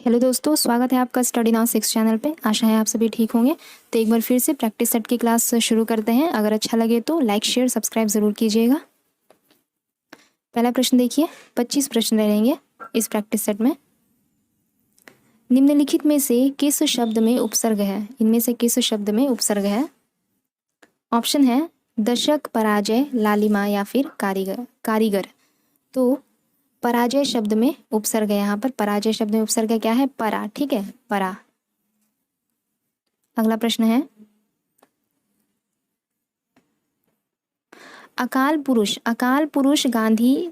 Hello दोस्तों, स्वागत है आपका स्टडी नाउ 6 चैनल पे। आशा है आप सभी ठीक होंगे। तो एक बार फिर से प्रैक्टिस सेट की क्लास शुरू करते हैं। अगर अच्छा लगे तो लाइक शेयर सब्सक्राइब ज़रूर कीजिएगा। पहला प्रश्न देखिए, 25 प्रश्न रहेंगे इस प्रैक्टिस सेट में। निम्नलिखित में से किस शब्द में उपसर्ग है? इनमें से किस शब्द में उपसर्ग है? ऑप्शन है दशक, पराजय, लालिमा या फिर कारीगर। तो पराजय शब्द में उपसर्ग है। यहाँ पर पराजय शब्द में उपसर्ग क्या है? परा। ठीक है, परा। अगला प्रश्न है, अकाल पुरुष गांधी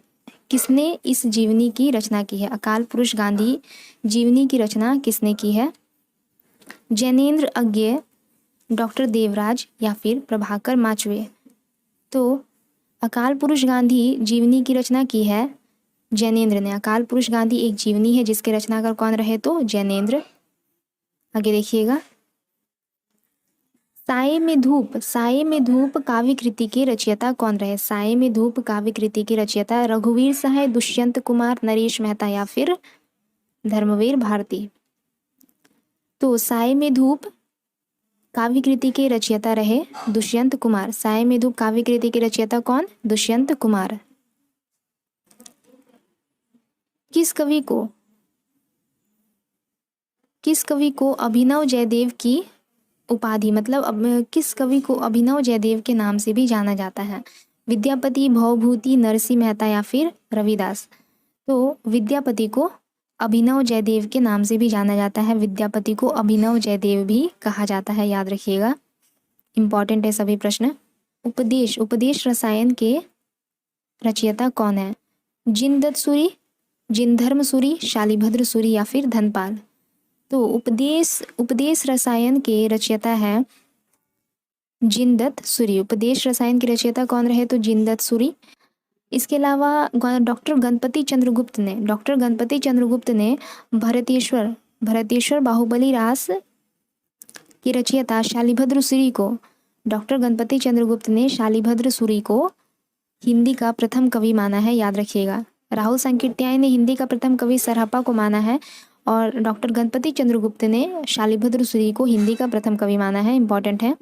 किसने इस जीवनी की रचना की है? अकाल पुरुष गांधी जीवनी की रचना किसने की है? जैनेन्द्र अज्ञे, डॉक्टर देवराज या फिर प्रभाकर माचवे। तो अकाल पुरुष गांधी जीवनी की रचना की है जैनेन्द्र ने। अकाल पुरुष गांधी एक जीवनी है जिसके रचनाकार कौन रहे? तो जैनेन्द्र। आगे देखिएगा, साये में धूप काव्य कृति के रचयिता कौन रहे? साये में धूप काव्य कृति के रचयिता रघुवीर सहाय, दुष्यंत कुमार, नरेश मेहता या फिर धर्मवीर भारती। तो साये में धूप काव्य कृति के रचयिता रहे दुष्यंत कुमार। साये में धूप काव्य कृति के रचयिता कौन? दुष्यंत कुमार। किस कवि को अभिनव जयदेव की उपाधि, मतलब किस कवि को अभिनव जयदेव के नाम से भी जाना जाता है? विद्यापति, भवभूति, नरसिंह मेहता या फिर रविदास। तो विद्यापति को अभिनव जयदेव के नाम से भी जाना जाता है। विद्यापति को अभिनव जयदेव भी कहा जाता है, याद रखिएगा, इंपॉर्टेंट है सभी प्रश्न। उपदेश रसायन के रचयिता कौन है? जिनदत्त सूरि, जिनधर्म सूरि, शालिभद्र सूरि या फिर धनपाल। तो उपदेश रसायन के रचयिता है जिनदत्त सूरि। उपदेश रसायन के रचयिता कौन रहे? तो जिनदत्त सूरि। इसके अलावा डॉक्टर गणपति चंद्रगुप्त ने भरतेश्वर बाहुबली रास के रचयिता शालिभद्र सूरि को, डॉक्टर गणपति चंद्रगुप्त ने शालिभद्र सूरि को हिंदी का प्रथम कवि माना है, याद रखिएगा। राहुल सांकृत्यायन ने हिंदी का प्रथम कवि सरहप्पा को माना है और डॉक्टर गणपति चंद्रगुप्त ने शालिभद्र सूरि को हिंदी का प्रथम कवि माना है, इंपॉर्टेंट है।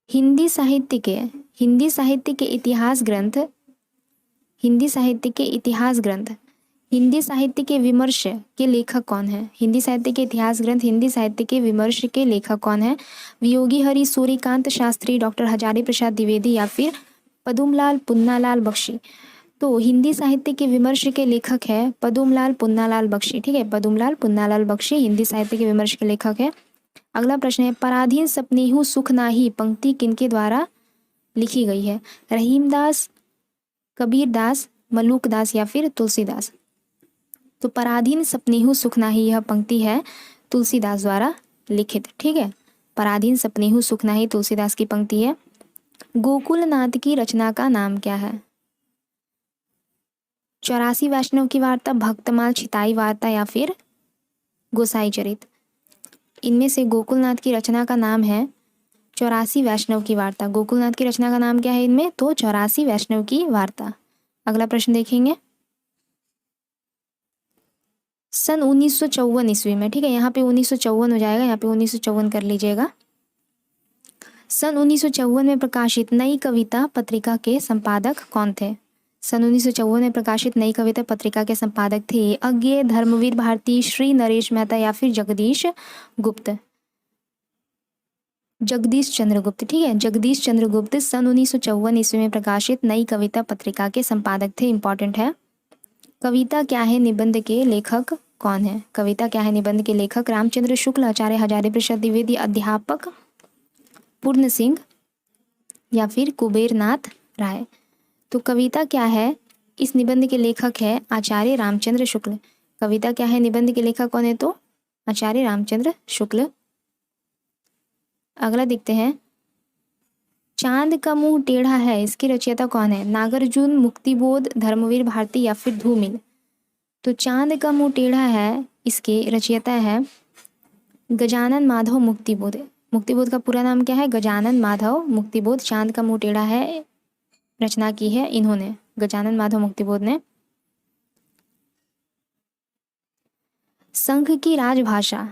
हिंदी साहित्य के इतिहास ग्रंथ, हिंदी साहित्य के विमर्श के लेखक कौन है? हिंदी साहित्य के इतिहास ग्रंथ, हिंदी साहित्य के विमर्श के लेखक कौन है? वियोगी हरि, सूर्यकांत शास्त्री, डॉक्टर हजारी प्रसाद द्विवेदी या फिर पदुमलाल पुन्नालाल बख्शी। तो हिंदी साहित्य के विमर्श के लेखक है पदुमलाल पुन्नालाल बख्शी। ठीक है, पदुमलाल पुन्नालाल बख्शी हिंदी साहित्य के विमर्श के लेखक है। अगला प्रश्न है, पराधीन सपनेहु सुख नाही पंक्ति किनके द्वारा लिखी गई है? रहीमदास, कबीरदास, मलूकदास या फिर तुलसीदास। तो पराधीन सपनेहु सुख नाही यह पंक्ति है तुलसीदास द्वारा लिखित। ठीक है, पराधीन सपनेहु सुख नाही तुलसीदास की पंक्ति है। गोकुलनाथ की रचना का नाम क्या है? 84 वैष्णव की वार्ता, भक्तमाल, छिताई वार्ता या फिर गोसाई चरित। इनमें से गोकुलनाथ की रचना का नाम है 84 वैष्णव की वार्ता। गोकुलनाथ की रचना का नाम क्या है इनमें? तो 84 वैष्णव की वार्ता। अगला प्रश्न देखेंगे, सन 1954 ईस्वी में, ठीक है, यहाँ पे 1954 हो जाएगा, यहाँ पे 1954 कर लीजिएगा। सन 1954 में प्रकाशित नई कविता पत्रिका के संपादक कौन थे? सन 1954 में प्रकाशित नई कविता पत्रिका के संपादक थे अज्ञे, धर्मवीर भारती, श्री नरेश मेहता या फिर जगदीश चंद्र गुप्त। ठीक है, जगदीश चंद्र गुप्त सन 1954 ईस्वी में प्रकाशित नई कविता पत्रिका के संपादक थे, इंपॉर्टेंट है। कविता क्या है निबंध के लेखक कौन है? कविता क्या है निबंध के लेखक रामचंद्र शुक्ल, आचार्य हजारी प्रसाद द्विवेदी, अध्यापक पूर्ण सिंह या फिर कुबेरनाथ राय। तो कविता क्या है इस निबंध के लेखक है आचार्य रामचंद्र शुक्ल। कविता क्या है निबंध के लेखक कौन है? तो आचार्य रामचंद्र शुक्ल। अगला देखते हैं, चांद का मुंह टेढ़ा है इसके रचयिता कौन है? नागार्जुन, मुक्तिबोध, धर्मवीर भारती या फिर धूमिल। तो चांद का मुंह टेढ़ा है इसके रचयिता है गजानन माधव मुक्तिबोध। मुक्तिबोध का पूरा नाम क्या है? गजानन माधव मुक्तिबोध। चांद का मुंह टेढ़ा है रचना की है इन्होंने, गजानन माधव मुक्तिबोध ने। संघ की राजभाषा,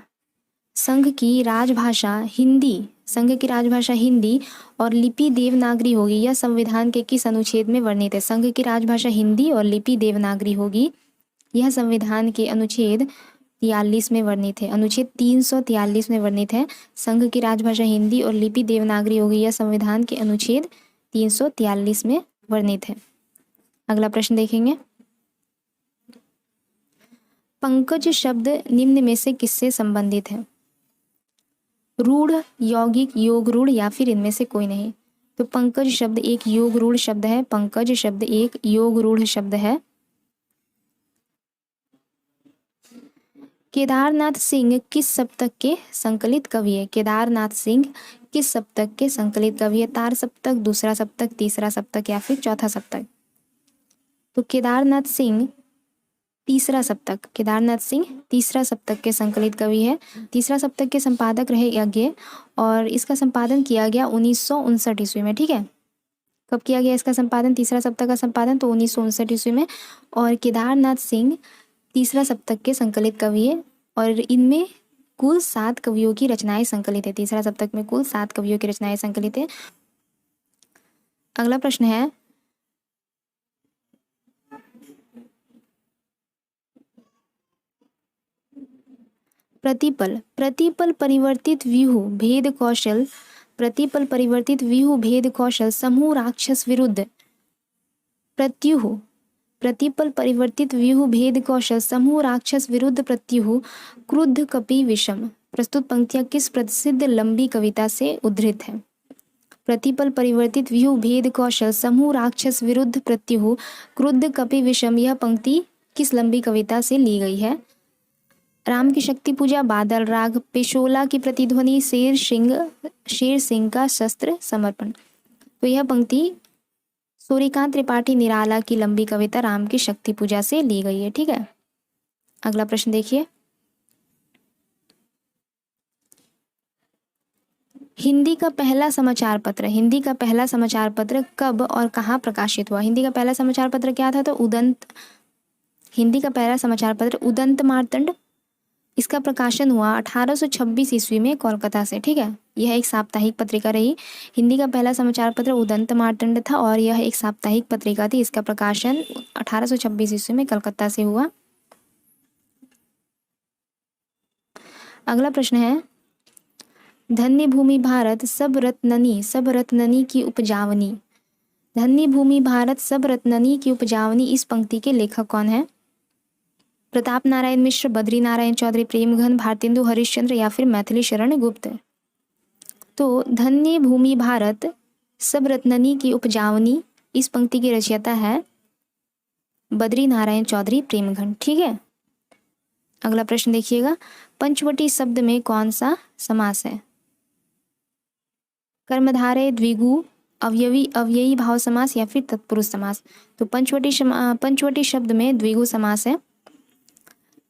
संघ की राजभाषा हिंदी, संघ की राजभाषा हिंदी और लिपि देवनागरी होगी। यह संविधान के किस अनुच्छेद में वर्णित है? संघ की राजभाषा हिंदी और लिपि देवनागरी होगी। यह संविधान के अनुच्छेद 43 में वर्णित है, अनुच्छेद 343 में वर्णित है। संघ की राजभाषा हिंदी और लिपि देवनागरी होगी। यह संविधान के अनुच्छेद 343 में वर्णित है। अगला प्रश्न देखेंगे। पंकज शब्द निम्न में से किससे संबंधित है? रूढ़, यौगिक, योग रूढ़ या फिर इनमें से कोई नहीं। तो पंकज शब्द एक योग रूढ़ शब्द है। पंकज शब्द एक योग रूढ़ शब्द है। केदारनाथ सिंह किस सप्तक के संकलित कवि है? केदारनाथ सिंह किस सप्तक के संकलित कवि है? तार सप्तक, दूसरा सप्तक, तीसरा सप्तक या फिर चौथा सप्तक? तो केदारनाथ सिंह तीसरा सप्तक, केदारनाथ सिंह तीसरा सप्तक के संकलित कवि है। तीसरा सप्तक के संपादक रहे यज्ञ और इसका संपादन किया गया 1959 ईस्वी में। ठीक है, कब किया गया इसका संपादन? तीसरा सप्तक का संपादन तो 1959 ईस्वी में। और केदारनाथ सिंह तीसरा सप्तक के संकलित कवि है और इनमें कुल 7 कवियों की रचनाएं संकलित है। तीसरा सप्तक में कुल 7 कवियों की रचनाएं संकलित है। अगला प्रश्न है, प्रतिपल, प्रतिपल परिवर्तित व्यूह भेद कौशल, प्रतिपल परिवर्तित व्यूह भेद कौशल समूह राक्षस विरुद्ध प्रत्युह, प्रतिपल परिवर्तित व्यूह भेद कौशल समूह राक्षस विरुद्ध प्रत्युह क्रुद्ध कपि विषम। प्रस्तुत पंक्तियां किस प्रसिद्ध लंबी कविता से उद्धृत है? प्रतिपल परिवर्तित व्यूह भेद कौशल समूह राक्षस विरुद्ध प्रत्युह क्रुद्ध कपि विषम, यह पंक्ति किस लंबी कविता से ली गई है? राम की शक्ति पूजा, बादल राग, पेशोला की प्रतिध्वनि, शेर सिंह का शस्त्र समर्पण। तो यह पंक्ति सूर्यकांत त्रिपाठी निराला की लंबी कविता राम की शक्ति पूजा से ली गई है। ठीक है, अगला प्रश्न देखिए। हिंदी का पहला समाचार पत्र, हिंदी का पहला समाचार पत्र कब और कहाँ प्रकाशित हुआ? हिंदी का पहला समाचार पत्र क्या था? तो उदंत, हिंदी का पहला समाचार पत्र उदंत मार्तंड। इसका प्रकाशन हुआ 1826 ईस्वी में कोलकाता से। ठीक है, यह एक साप्ताहिक पत्रिका रही। हिंदी का पहला समाचार पत्र उदंत मार्तंड था और यह एक साप्ताहिक पत्रिका थी। इसका प्रकाशन 1826 ईस्वी में कलकत्ता से हुआ। अगला प्रश्न है, धन्य भूमि भारत सब रत्ननी की उपजावनी, धन्य भूमि भारत सब रत्ननी की उपजावनी, इस पंक्ति के लेखक कौन है? प्रताप नारायण मिश्र, बद्री नारायण चौधरी, प्रेमघन, भारतेंदु हरिश्चंद्र या फिर मैथिली शरण गुप्त। तो धन्य भूमि भारत सब रत्ननी की उपजावनी, इस पंक्ति की रचयिता है बद्री नारायण चौधरी, प्रेमघन। ठीक है, अगला प्रश्न देखिएगा। पंचवटी शब्द में कौन सा समास है? कर्मधारय, द्विगु, अव्ययी भाव समास या फिर तत्पुरुष समास? तो पंचवटी शब्द में द्विगु समास है।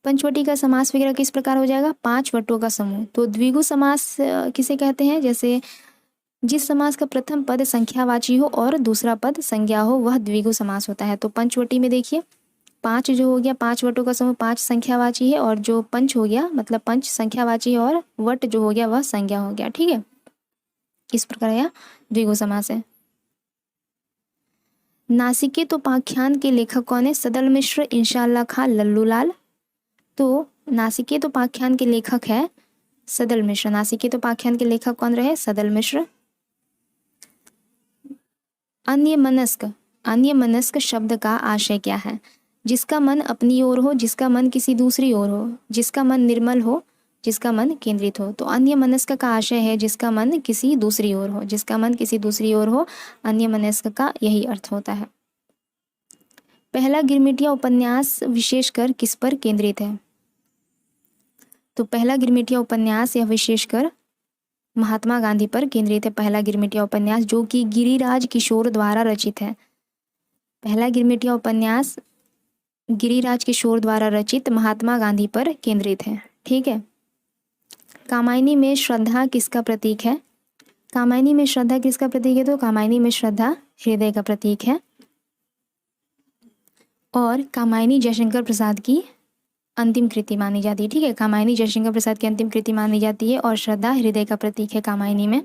पंचवटी का समास वगैरह किस प्रकार हो जाएगा? 5 वटों का समूह। तो द्विगु समास किसे कहते हैं? जैसे जिस समास का प्रथम पद संख्यावाची हो और दूसरा पद संज्ञा हो, वह द्विगु समास होता है। तो पंचवटी में देखिए 5 जो हो गया, 5 वटों का समूह, 5 संख्यावाची है और जो पंच हो गया मतलब पंच संख्यावाची है और वट जो हो गया वह संज्ञा हो गया। ठीक है, इस प्रकार यह द्विगु समास है। नासिकेत उपाख्यान के लेखक कौन है? सदल मिश्र, इंशाअल्लाह खां, लल्लूलाल। तो नासिकेत उपाख्यान के लेखक है सदल मिश्र। नासिकेत उपाख्यान के लेखक कौन रहे? सदल मिश्र। अन्यमनस्क शब्द का आशय क्या है? जिसका मन अपनी ओर हो, जिसका मन किसी दूसरी ओर हो, जिसका मन निर्मल हो, जिसका मन केंद्रित हो। तो अन्यमनस्क का आशय है जिसका मन किसी दूसरी ओर हो, जिसका मन किसी दूसरी ओर हो, अन्यमनस्क का यही अर्थ होता है। पहला गिरमिटिया उपन्यास विशेषकर किस पर केंद्रित है? तो पहला गिरमिटिया उपन्यास यह विशेषकर महात्मा गांधी पर केंद्रित है। पहला गिरमिटिया उपन्यास जो कि गिरिराज किशोर द्वारा रचित है। पहला गिरमिटिया उपन्यास गिरिराज किशोर द्वारा रचित महात्मा गांधी पर केंद्रित है। ठीक है, कामायनी में श्रद्धा किसका प्रतीक है? कामायनी में श्रद्धा किसका प्रतीक है? तो कामायनी में श्रद्धा हृदय का प्रतीक है और कामायनी जयशंकर प्रसाद की अंतिम कृति मानी जाती है। ठीक है, कामायनी जयशंकर प्रसाद की अंतिम कृति मानी जाती है और श्रद्धा हृदय का प्रतीक है कामायनी में।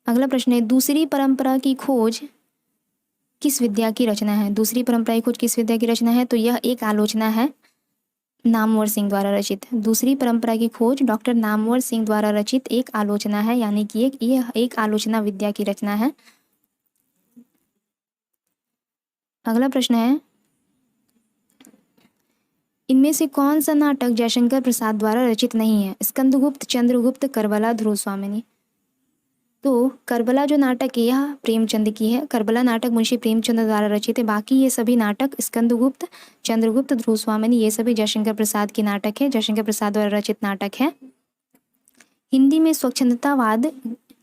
अगला प्रश्न है, दूसरी परंपरा की खोज किस विद्या की रचना है? दूसरी परंपरा की खोज किस विद्या की रचना है? तो यह एक आलोचना है, नामवर सिंह द्वारा रचित। दूसरी परंपरा की खोज डॉक्टर नामवर सिंह द्वारा रचित एक आलोचना है, यानी कि यह एक आलोचना विद्या की रचना है। अगला प्रश्न है, इनमें से कौन सा नाटक जयशंकर प्रसाद द्वारा रचित नहीं है? स्कंदगुप्त, चंद्रगुप्त, करबला, ध्रुव स्वामिनी। तो करबला जो नाटक है यह प्रेमचंद की है। करबला नाटक मुंशी प्रेमचंद द्वारा रचित है। बाकी ये सभी नाटक स्कंदगुप्त, चंद्रगुप्त, ध्रुव स्वामिनी ये सभी जयशंकर प्रसाद की नाटक है, जयशंकर प्रसाद द्वारा रचित नाटक है। हिंदी में स्वच्छंदतावाद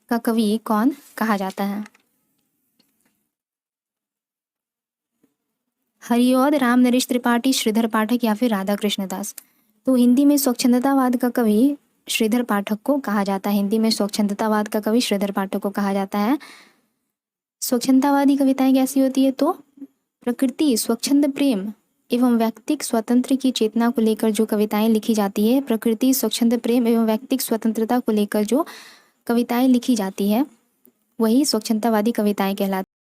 का कवि कौन कहा जाता है? हरिऔध, रामनरेश त्रिपाठी, श्रीधर पाठक या फिर राधा कृष्ण दास। तो हिंदी में स्वच्छंदतावाद का कवि श्रीधर पाठक को कहा जाता है। हिंदी में स्वच्छंदतावाद का कवि श्रीधर पाठक को कहा जाता है। स्वच्छंदतावादी कविताएं कैसी होती है? तो प्रकृति, स्वच्छंद प्रेम एवं व्यक्तिक स्वतंत्र की चेतना को लेकर जो कविताएं लिखी जाती है, प्रकृति, स्वच्छंद प्रेम एवं व्यक्तिक स्वतंत्रता को लेकर जो कविताएं लिखी जाती है वही स्वच्छंदतावादी कविताएं कहलाती है।